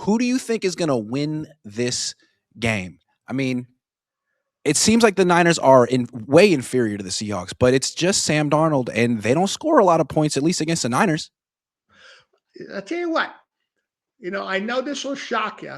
Who do you think is going to win this game? I mean, it seems like the Niners are way inferior to the Seahawks, but it's just Sam Darnold, and they don't score a lot of points, at least against the Niners. I'll tell you what, I know this will shock you,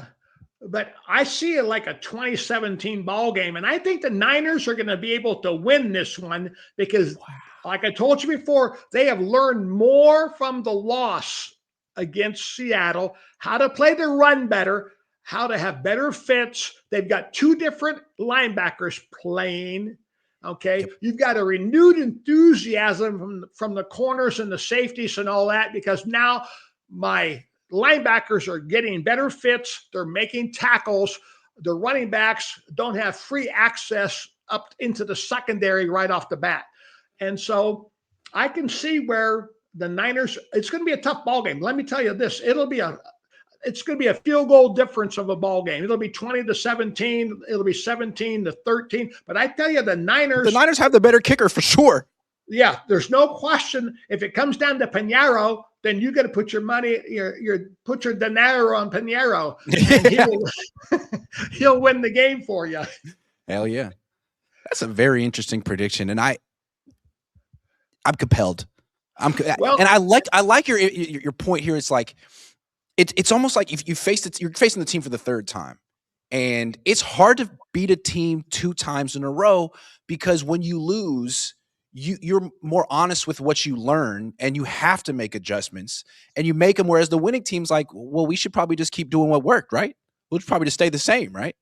but I see it like a 2017 ball game, and I think the Niners are going to be able to win this one because, like I told you before, they have learned more from the loss against Seattle, how to play the run better, how to have better fits. They've got two different linebackers playing. Okay, yep. You've got a renewed enthusiasm from the corners and the safeties and all that because now my linebackers are getting better fits. They're making tackles. The running backs don't have free access up into the secondary right off the bat. And so I can see where the Niners, it's going to be a tough ball game. Let me tell you this, it's going to be a field goal difference of a ball game. It'll be 20-17. It'll be 17-13. But I tell you, the Niners have the better kicker for sure. Yeah, there's no question. If it comes down to Pinheiro, then you got to put your money, put your dinero on Pinheiro, and he'll win the game for you. Hell yeah, that's a very interesting prediction, and I'm compelled. And I like your point here. It's like it's almost like if you're facing the team for the third time, and it's hard to beat a team 2 times in a row because when you lose, you're more honest with what you learn, and you have to make adjustments, and you make them. Whereas the winning team's like, well, we should probably just keep doing what worked, right? We'll probably just stay the same, right?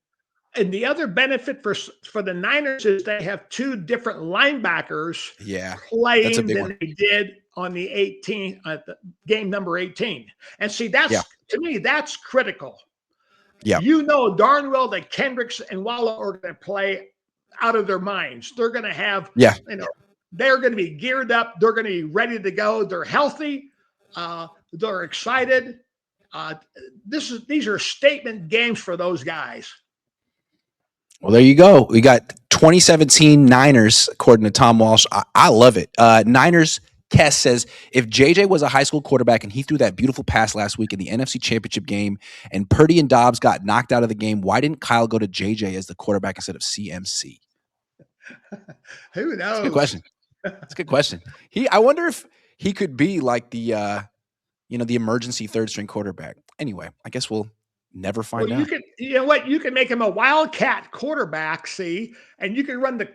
And the other benefit for the Niners is they have 2 different linebackers playing than they did on the 18 game number 18. And see, to me, that's critical. Yeah. Darn well that Kendricks and Wallow are going to play out of their minds. They're going to have, they're going to be geared up. They're going to be ready to go. They're healthy. They're excited. These are statement games for those guys. Well, there you go. We got 2017 Niners, according to Tom Walsh. I love it. Niners, Kess says, if JJ was a high school quarterback and he threw that beautiful pass last week in the NFC Championship game and Purdy and Dobbs got knocked out of the game, why didn't Kyle go to JJ as the quarterback instead of CMC? Who knows? That's a good question. That's a good question. I wonder if he could be like the emergency third string quarterback. Anyway, I guess we'll never find out. You can make him a wildcat quarterback, and you can run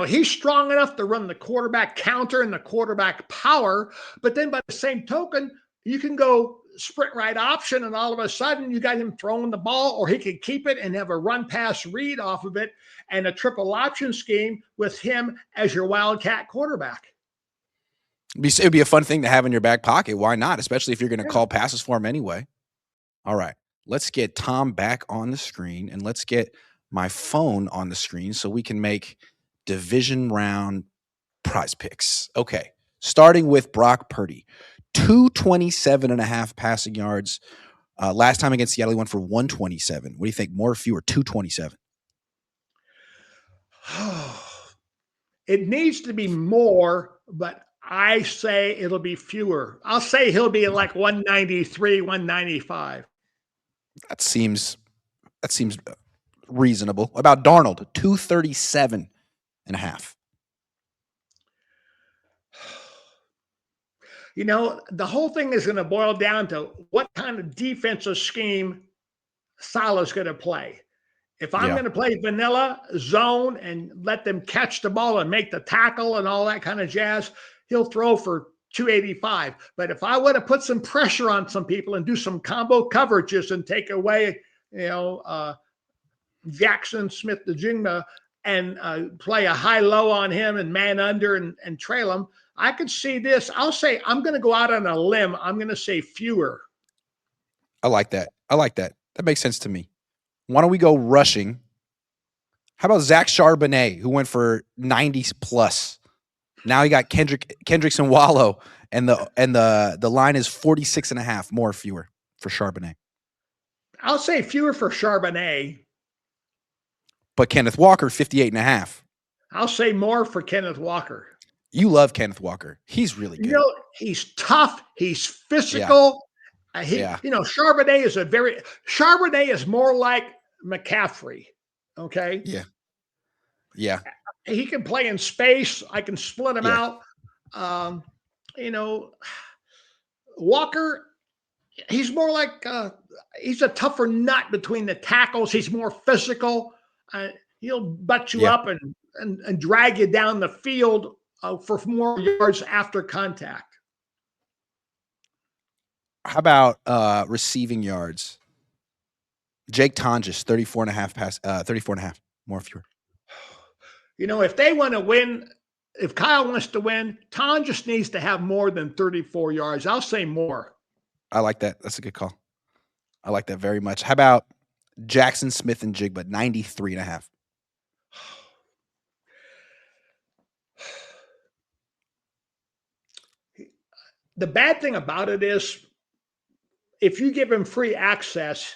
he's strong enough to run the quarterback counter and the quarterback power. But then by the same token, you can go sprint right option, and all of a sudden you got him throwing the ball, or he could keep it and have a run pass read off of it and a triple option scheme with him as your wildcat quarterback. It'd be a fun thing to have in your back pocket. Why not? Especially if you're going to call passes for him anyway. All right. Let's get Tom back on the screen, and let's get my phone on the screen so we can make division round prize picks. Okay. Starting with Brock Purdy, 227.5 passing yards. Last time against Seattle, he went for 127. What do you think? More or fewer? 227. It needs to be more, but I say it'll be fewer. I'll say he'll be like 193, 195. That seems reasonable. About Darnold, 237.5. The whole thing is going to boil down to what kind of defensive scheme Salah's going to play. If I'm going to play vanilla zone and let them catch the ball and make the tackle and all that kind of jazz, he'll throw for 285. But if I want to put some pressure on some people and do some combo coverages and take away, Jackson Smith-Njigba and play a high-low on him and man under and trail him, I could see this. I'll say I'm going to go out on a limb. I'm going to say fewer. I like that. That makes sense to me. Why don't we go rushing? How about Zach Charbonnet, who went for 90 plus? Now you got Kendricks and Wallow, and the line is 46.5, more or fewer for Charbonnet. I'll say fewer for Charbonnet. But Kenneth Walker, 58.5. I'll say more for Kenneth Walker. You love Kenneth Walker. He's really good. He's tough. He's physical. Charbonnet is more like McCaffrey. Okay. Yeah. Yeah. He can play in space. I can split him Yeah. out. You know, Walker, he's more like he's a tougher nut between the tackles. He's more physical. He'll butt you up and drag you down the field for more yards after contact. How about receiving yards? Jake Tonjes, 34 and a half pass, 34 and a half, more fewer. If they want to win, if Kyle wants to win, Tonjes needs to have more than 34 yards. I'll say more. I like that. That's a good call. I like that very much. How about Jackson Smith and Jigba, 93 and a half? The bad thing about it is if you give him free access,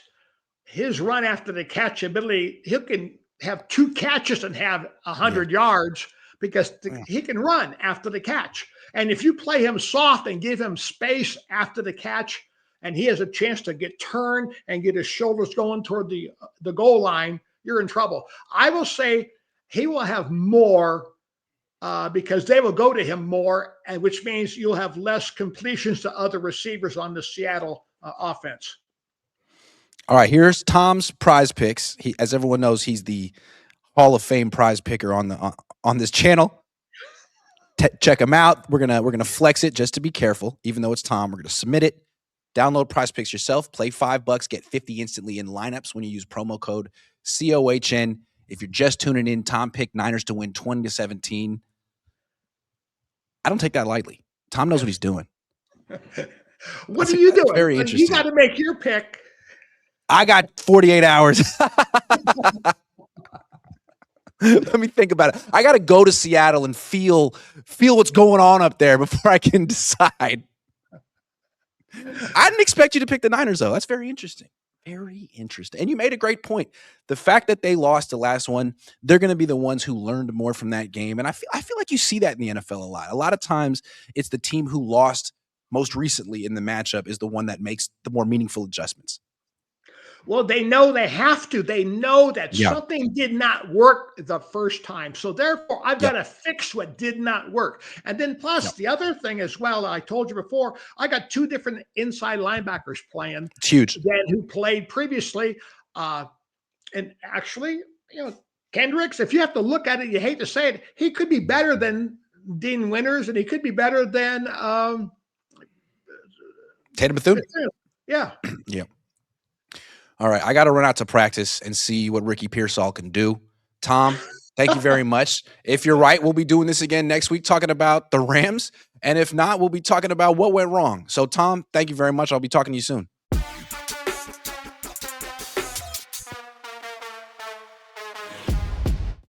his run after the catch ability, he can have 2 catches and have 100 yards because he can run after the catch. And if you play him soft and give him space after the catch, and he has a chance to get turned and get his shoulders going toward the goal line, you're in trouble. I will say he will have more because they will go to him more, and which means you'll have less completions to other receivers on the Seattle offense. All right, here's Tom's prize picks. As everyone knows, he's the Hall of Fame prize picker on this channel. Check him out. We're gonna flex it just to be careful. Even though it's Tom, we're gonna submit it. Download PrizePicks yourself. Play $5, get 50 instantly in lineups when you use promo code COHN. If you're just tuning in, Tom picked Niners to win 20-17. I don't take that lightly. Tom knows what he's doing. What are you doing? Very interesting. You got to make your pick. I got 48 hours. Let me think about it. I got to go to Seattle and feel what's going on up there before I can decide. I didn't expect you to pick the Niners, though. That's very interesting. Very interesting. And you made a great point. The fact that they lost the last one, they're going to be the ones who learned more from that game. And I feel like you see that in the NFL a lot. A lot of times it's the team who lost most recently in the matchup is the one that makes the more meaningful adjustments. Well, they know they have to. They know that something did not work the first time. So therefore, I've got to fix what did not work. And then plus the other thing as well, I told you before, I got 2 different inside linebackers playing. It's huge. Who played previously. And actually, Kendricks, if you have to look at it, you hate to say it, he could be better than Dean Winters, and he could be better than Tatum Bethune. Yeah. Yeah. All right, I got to run out to practice and see what Ricky Pearsall can do. Tom, thank you very much. If you're right, we'll be doing this again next week, talking about the Rams. And if not, we'll be talking about what went wrong. So, Tom, thank you very much. I'll be talking to you soon.